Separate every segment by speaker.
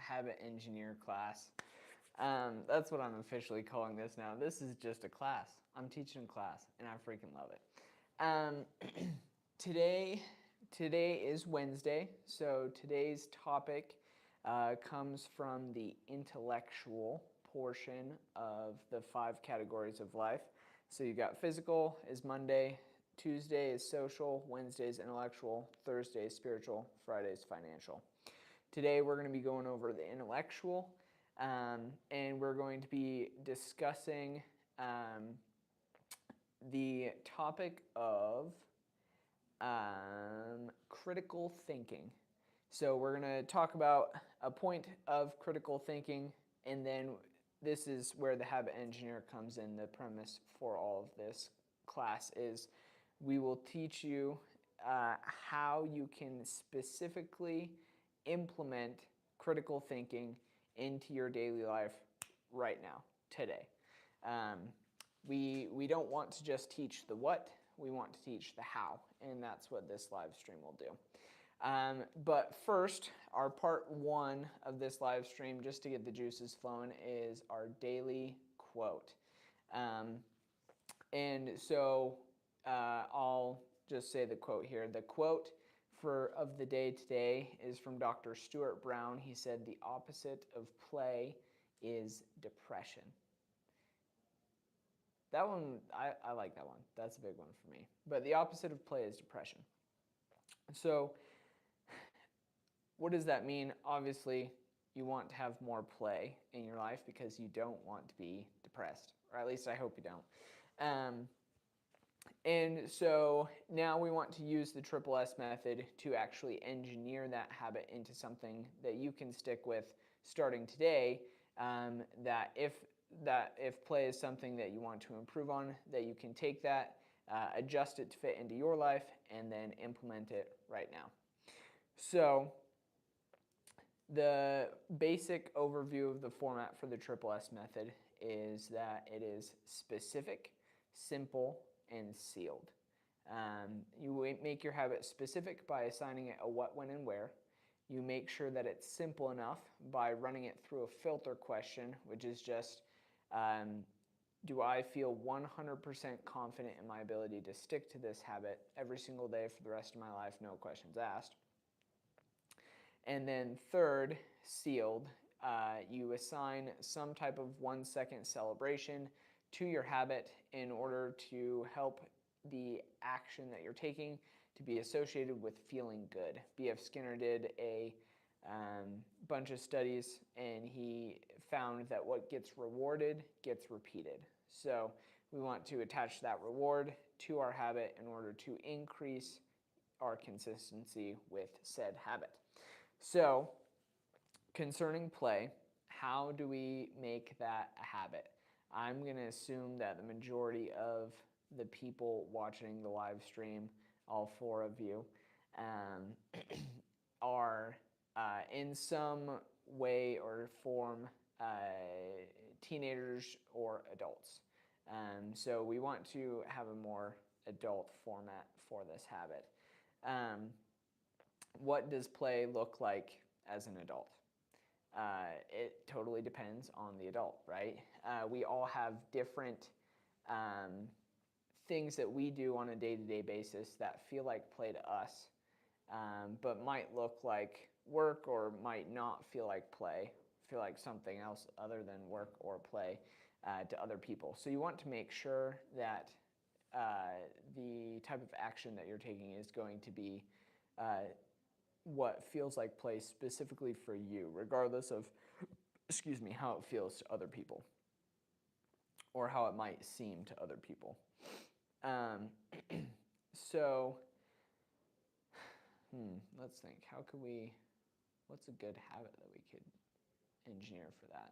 Speaker 1: habit engineer class. That's what I'm officially calling this now. This is just a class. I'm teaching a class, and I freaking love it. Today is Wednesday, so today's topic comes from the intellectual portion of the 5 categories of life. So you got physical is Monday, Tuesday is social, Wednesday is intellectual, Thursday is spiritual, Friday is financial. Today we're going to be going over the intellectual, and we're going to be discussing the topic of critical thinking. So we're going to talk about a point of critical thinking, and then this is where the habit engineer comes in. The premise for all of this class is we will teach you how you can specifically implement critical thinking into your daily life right now, today. We don't want to just teach the what, we want to teach the how, and that's what this live stream will do. But first, our part 1 of this live stream, just to get the juices flowing, is our daily quote. And so I'll just say the quote here. The quote of the day today is from Dr. Stuart Brown. He said, "The opposite of play is depression." That one, I like that one. That's a big one for me. But the opposite of play is depression. So what does that mean? Obviously, you want to have more play in your life because you don't want to be depressed, or at least I hope you don't. And so now we want to use the Triple S method to actually engineer that habit into something that you can stick with starting today, that if play is something that you want to improve on, that you can take that, adjust it to fit into your life, and then implement it right now. So the basic overview of the format for the Triple S method is that it is specific, simple, and sealed. You make your habit specific by assigning it a what, when, and where. You make sure that it's simple enough by running it through a filter question, which is just, do I feel 100% confident in my ability to stick to this habit every single day for the rest of my life, no questions asked. And then third, sealed, you assign some type of 1-second celebration to your habit in order to help the action that you're taking to be associated with feeling good. B.F. Skinner did a bunch of studies, and he found that what gets rewarded gets repeated. So we want to attach that reward to our habit in order to increase our consistency with said habit. So concerning play, how do we make that a habit? I'm going to assume that the majority of the people watching the live stream, all 4 of you, are in some way or form teenagers or adults. So we want to have a more adult format for this habit. What does play look like as an adult? It totally depends on the adult, right? We all have different things that we do on a day-to-day basis that feel like play to us, but might look like work or might not feel like play, feel like something else other than work or play to other people. So you want to make sure that the type of action that you're taking is going to be what feels like play specifically for you, regardless of, how it feels to other people or how it might seem to other people. So, let's think. What's a good habit that we could engineer for that?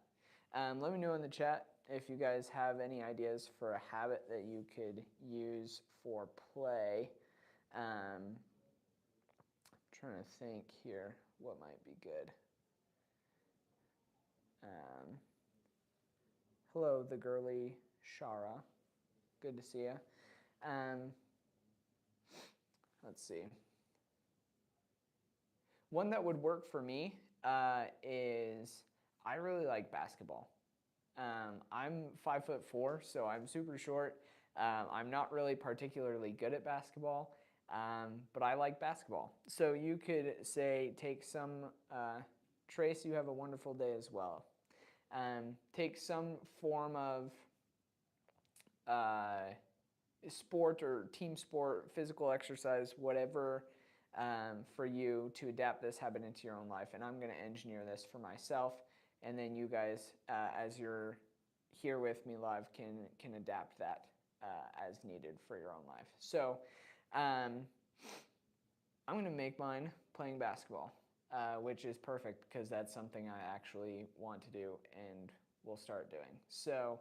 Speaker 1: Let me know in the chat if you guys have any ideas for a habit that you could use for play. Trying to think here what might be good. Hello, the girly Shara. Good to see you. Let's see. One that would work for me is like basketball. I'm 5'4", so I'm super short. I'm not really particularly good at basketball, but I like basketball. So you could say, take some, Trace, you have a wonderful day as well. Take some form of sport or team sport, physical exercise, whatever, for you to adapt this habit into your own life. And I'm going to engineer this for myself, and then you guys, as you're here with me live, can adapt that as needed for your own life. So I'm going to make mine playing basketball, which is perfect because that's something I actually want to do and will start doing. So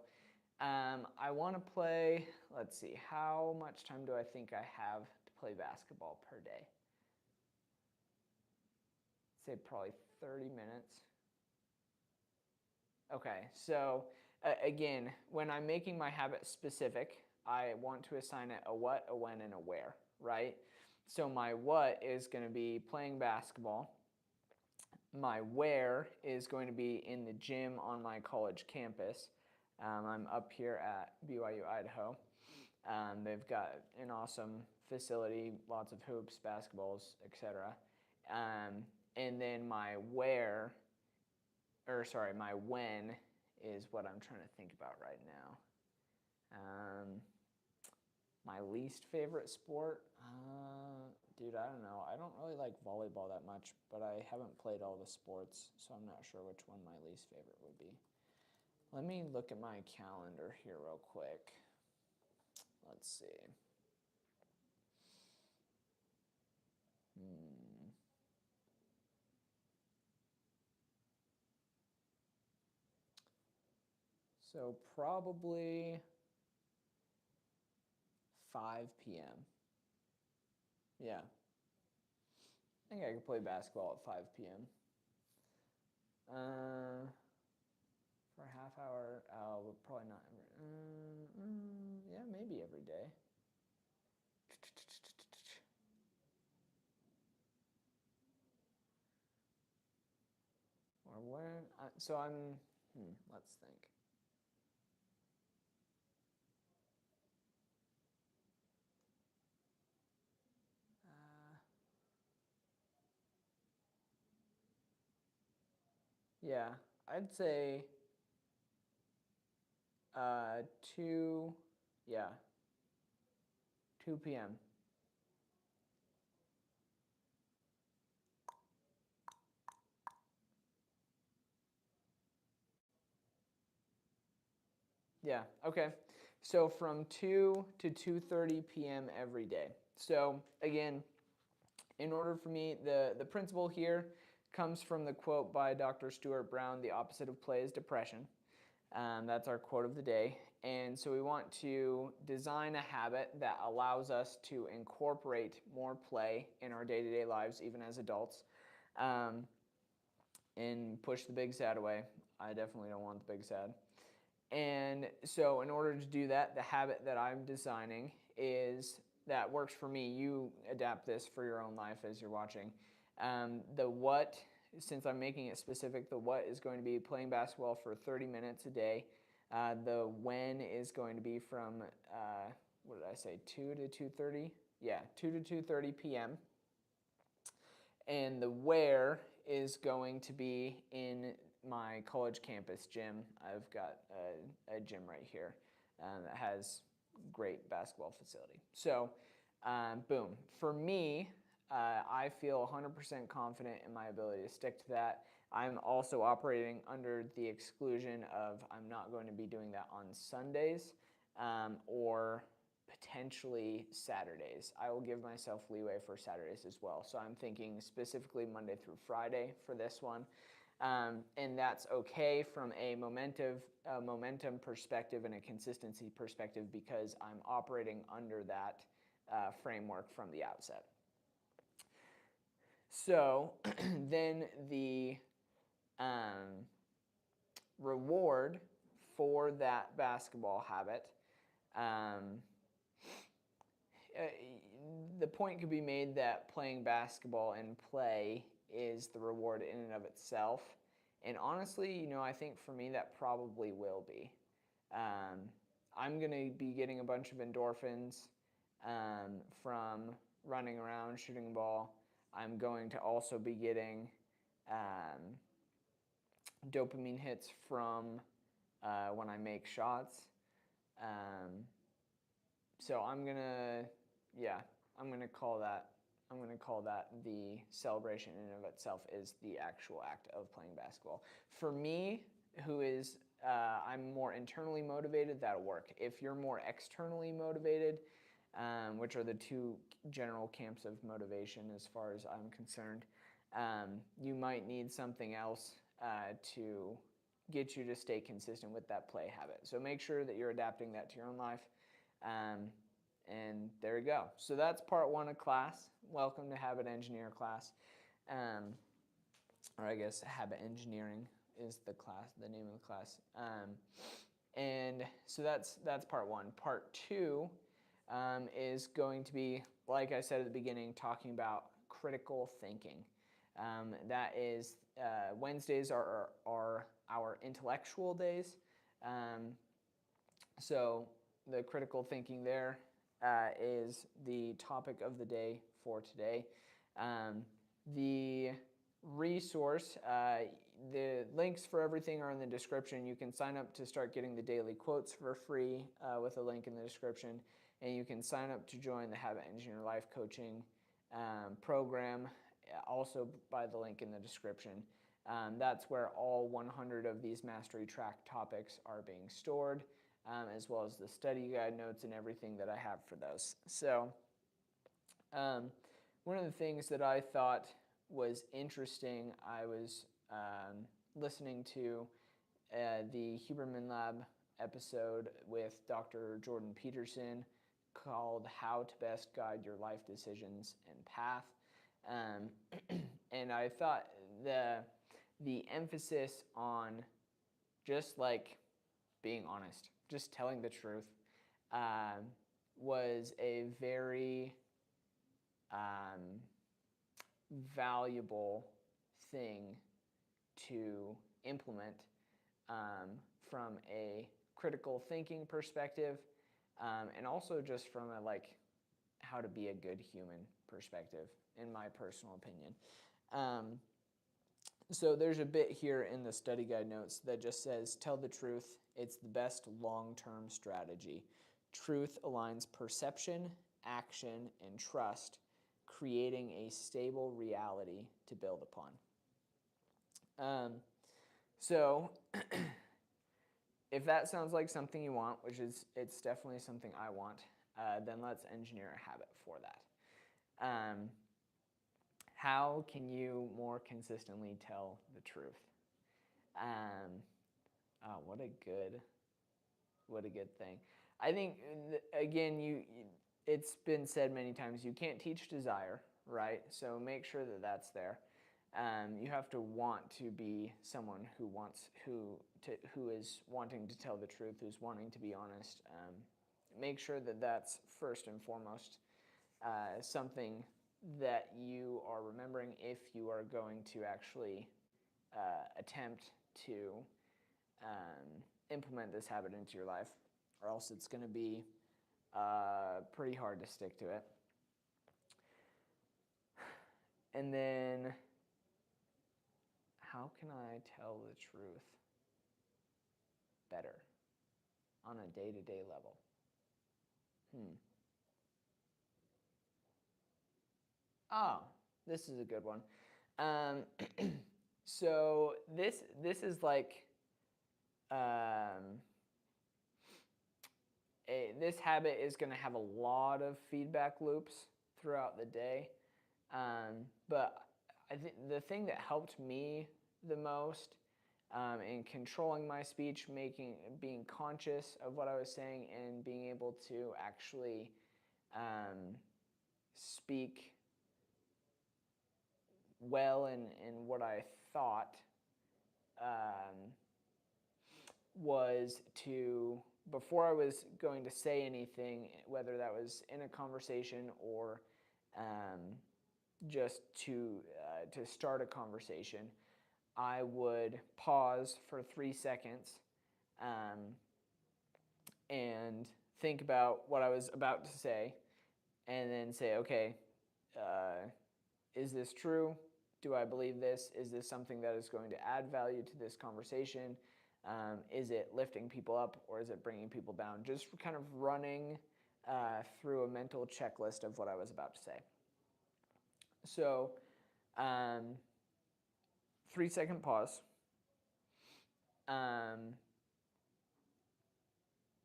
Speaker 1: I want to play, let's see, how much time do I think I have to play basketball per day? Say probably 30 minutes. Okay, so again, when I'm making my habit specific, I want to assign it a what, a when, and a where, right? So my what is going to be playing basketball. My where is going to be in the gym on my college campus. I'm up here at BYU, Idaho. They've got an awesome facility, lots of hoops, basketballs, etc. And then my where, or sorry, my when is what I'm trying to think about right now. My least favorite sport? Dude, I don't know. I don't really like volleyball that much, but I haven't played all the sports, so I'm not sure which one my least favorite would be. Let me look at my calendar here real quick. Let's see. So probably 5 p.m. Yeah. I think I could play basketball at 5 p.m. For a half hour, probably not every, yeah, maybe every day. Or when, so I'm, let's think. Yeah, I'd say 2, yeah, 2 p.m. Yeah, okay. So from 2 to 2:30 p.m. every day. So again, in order for me, the principle here comes from the quote by Dr. Stuart Brown, "The opposite of play is depression." That's our quote of the day. And so we want to design a habit that allows us to incorporate more play in our day-to-day lives, even as adults, and push the big sad away. I definitely don't want the big sad. And so in order to do that, the habit that I'm designing is that works for me. You adapt this for your own life as you're watching. The what, since I'm making it specific, the what is going to be playing basketball for 30 minutes a day. The when is going to be from, what did I say, 2 to 2:30? Yeah, 2 to 2:30 p.m. And the where is going to be in my college campus gym. I've got a gym right here that has great basketball facility. So, boom. For me, I feel 100% confident in my ability to stick to that. I'm also operating under the exclusion of I'm not going to be doing that on Sundays or potentially Saturdays. I will give myself leeway for Saturdays as well. So I'm thinking specifically Monday through Friday for this one. And that's okay from a momentum perspective and a consistency perspective because I'm operating under that framework from the outset. So then the reward for that basketball habit, the point could be made that playing basketball and play is the reward in and of itself, And honestly, I think for me that probably will be. I'm going to be getting a bunch of endorphins from running around, shooting a ball. I'm going to also be getting dopamine hits from when I make shots. So I'm gonna call that the celebration in and of itself is the actual act of playing basketball. For me, who is I'm more internally motivated, that'll work. If you're more externally motivated, which are the two general camps of motivation as far as I'm concerned, you might need something else to get you to stay consistent with that play habit. So make sure that you're adapting that to your own life. And there you go. So that's part 1 of class. Welcome to Habit Engineer class. Or I guess Habit Engineering is the name of the class. And so that's part 1. Part 2 is going to be, like I said at the beginning, talking about critical thinking. That is, Wednesdays are our intellectual days. So the critical thinking there is the topic of the day for today. The resource, the links for everything are in the description. You can sign up to start getting the daily quotes for free with a link in the description. And you can sign up to join the Habit Engineer Life Coaching program also by the link in the description. That's where all 100 of these mastery track topics are being stored, as well as the study guide notes and everything that I have for those. So one of the things that I thought was interesting, I was listening to the Huberman Lab episode with Dr. Jordan Peterson called How to Best Guide Your Life Decisions and Path. And I thought the emphasis on just like being honest, just telling the truth, was a very valuable thing to implement from a critical thinking perspective, and also just from a how to be a good human perspective, in my personal opinion. So there's a bit here in the study guide notes that just says, tell the truth, it's the best long-term strategy. Truth aligns perception, action, and trust, creating a stable reality to build upon. So if that sounds like something you want, which it's definitely something I want, then let's engineer a habit for that. How can you more consistently tell the truth? What a good thing. I think, again, it's been said many times, you can't teach desire, right? So make sure that that's there. You have to want to be someone who is wanting to tell the truth, who's wanting to be honest. Make sure that that's first and foremost something that you are remembering if you are going to actually attempt to implement this habit into your life, or else it's going to be pretty hard to stick to it. And then, how can I tell the truth better on a day-to-day level? This is a good one. So this is this habit is going to have a lot of feedback loops throughout the day. But I think the thing that helped me the most in controlling my speech, being conscious of what I was saying, and being able to actually speak well in what I thought, was to, before I was going to say anything, whether that was in a conversation or just to start a conversation, I would pause for 3 seconds and think about what I was about to say, and then say, okay, is this true? Do I believe this? Is this something that is going to add value to this conversation? Is it lifting people up, or is it bringing people down? Just kind of running through a mental checklist of what I was about to say. So 3-second pause.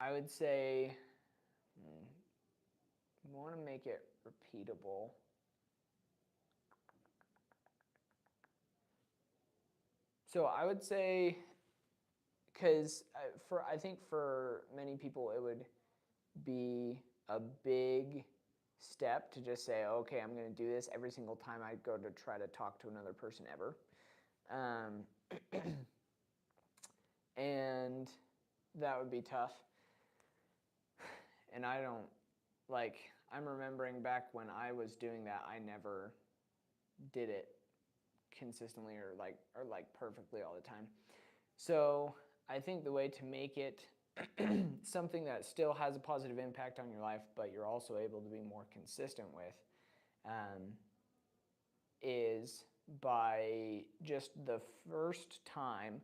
Speaker 1: I would say you want to make it repeatable. So I would say, because I think for many people it would be a big step to just say, okay, I'm going to do this every single time I go to try to talk to another person ever. And that would be tough. And I don't, I'm remembering back when I was doing that, I never did it consistently or perfectly all the time. So I think the way to make it something that still has a positive impact on your life, but you're also able to be more consistent with, is by just the first time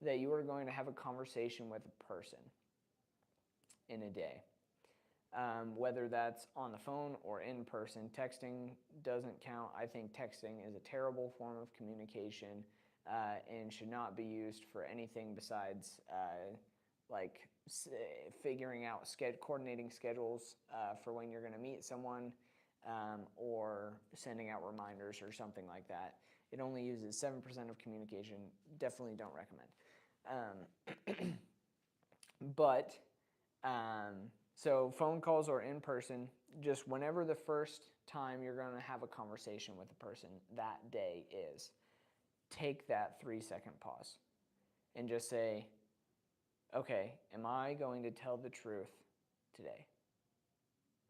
Speaker 1: that you are going to have a conversation with a person in a day. Whether that's on the phone or in person. Texting doesn't count. I think texting is a terrible form of communication and should not be used for anything besides figuring out, coordinating schedules for when you're going to meet someone or sending out reminders or something like that. It only uses 7% of communication. Definitely don't recommend. So phone calls or in person, just whenever the first time you're going to have a conversation with a person that day is, take that 3-second pause and just say, okay, am I going to tell the truth today?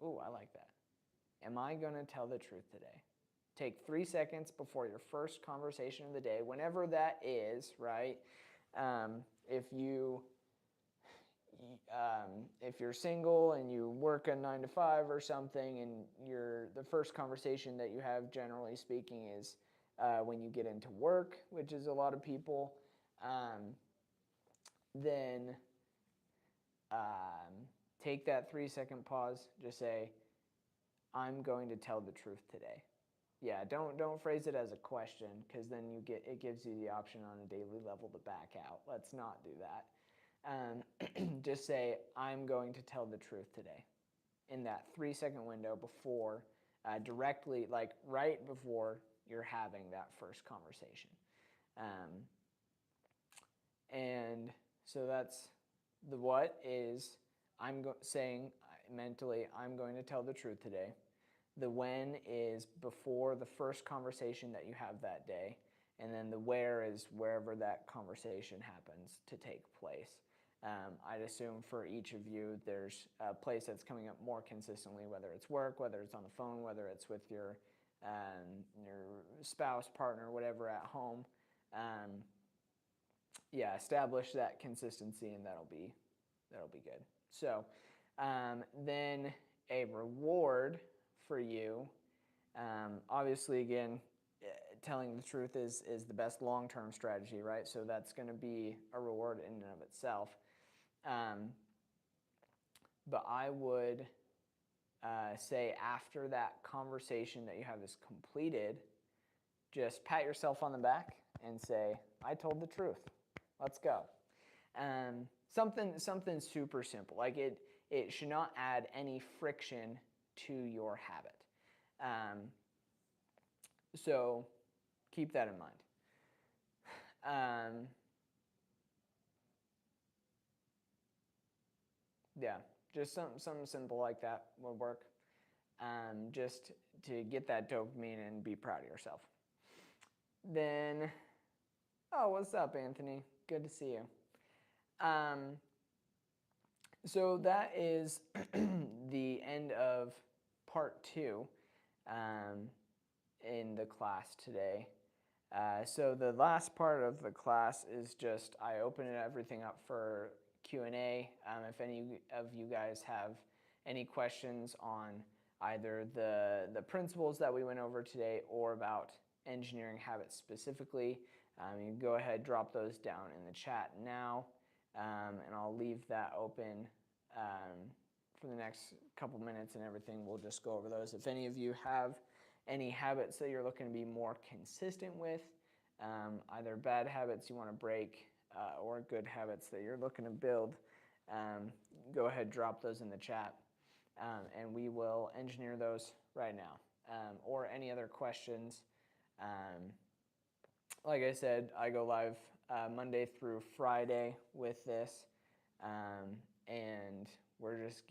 Speaker 1: Ooh, I like that. Am I going to tell the truth today? Take 3 seconds before your first conversation of the day, whenever that is, right? If you're single and you work a 9 to 5 or something, and the first conversation that you have, generally speaking, is when you get into work, which is a lot of people, then take that 3-second pause. Just say, I'm going to tell the truth today. Yeah, don't phrase it as a question, because then it gives you the option on a daily level to back out. Let's not do that. Just say, I'm going to tell the truth today, in that 3-second window before, directly, right before you're having that first conversation. And so that's the what is, saying mentally, I'm going to tell the truth today. The when is before the first conversation that you have that day. And then the where is wherever that conversation happens to take place. I'd assume for each of you, there's a place that's coming up more consistently, whether it's work, whether it's on the phone, whether it's with your spouse, partner, whatever at home. Establish that consistency, and that'll be good. So then a reward for you, obviously, again, telling the truth is the best long-term strategy, right? So that's going to be a reward in and of itself. But I would say, after that conversation that you have is completed, just pat yourself on the back and say, I told the truth. Let's go. Something super simple. It should not add any friction to your habit. So keep that in mind. Just something simple like that would work. Just to get that dopamine and be proud of yourself. Then, what's up, Anthony? Good to see you. So that is the end of part 2 in the class today. So the last part of the class is just I open everything up for Q&A. If any of you guys have any questions on either the principles that we went over today or about engineering habits specifically, you can go ahead, drop those down in the chat now, and I'll leave that open for the next couple minutes and everything. We'll just go over those. If any of you have any habits that you're looking to be more consistent with, either bad habits you want to break or good habits that you're looking to build, go ahead, drop those in the chat, and we will engineer those right now. Or any other questions. Like I said, I go live Monday through Friday with this, and we're just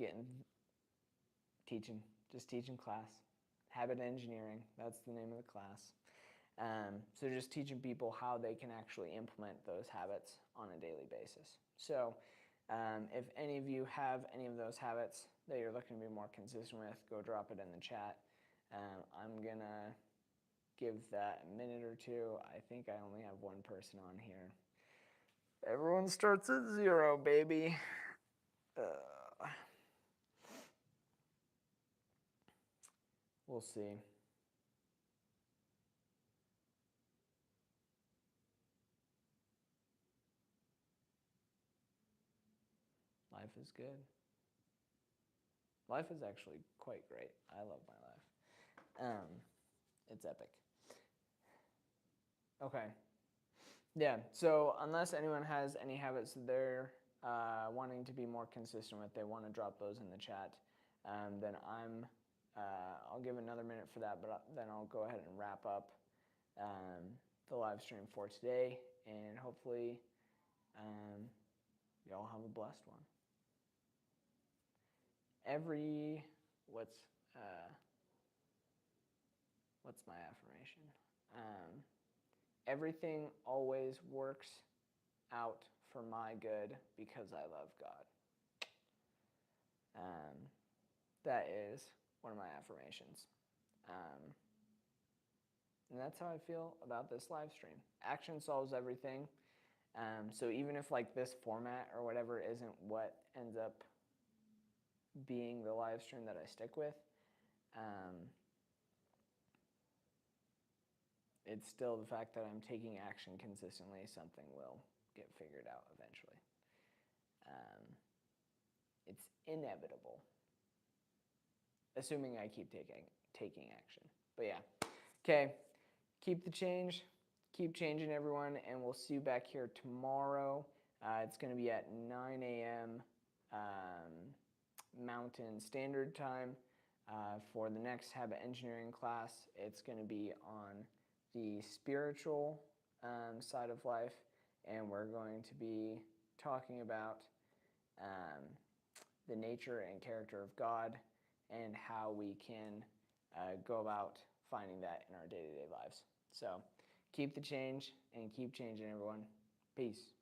Speaker 1: teaching class. Habit engineering, that's the name of the class. So just teaching people how they can actually implement those habits on a daily basis. So if any of you have any of those habits that you're looking to be more consistent with, go drop it in the chat. I'm going to give that a minute or two. I think I only have one person on here. Everyone starts at 0, baby. We'll see. Life is good. Life is actually quite great. I love my life. It's epic. Okay. Yeah, so unless anyone has any habits that they're wanting to be more consistent with, they want to drop those in the chat, then I'll give another minute for that, but then I'll go ahead and wrap up the live stream for today, and hopefully y'all have a blessed one. What's my affirmation? Everything always works out for my good because I love God. That is one of my affirmations. And that's how I feel about this live stream. Action solves everything. So even if like this format or whatever isn't what ends up being the live stream that I stick with, it's still the fact that I'm taking action consistently. Something will get figured out eventually. It's inevitable, assuming I keep taking action. But yeah, okay, keep the change, keep changing, everyone, and we'll see you back here tomorrow. It's going to be at 9 a.m. Mountain Standard Time for the next habit engineering class. It's going to be on the spiritual side of life, and we're going to be talking about the nature and character of God and how we can go about finding that in our day-to-day lives. So keep the change and keep changing, everyone. Peace.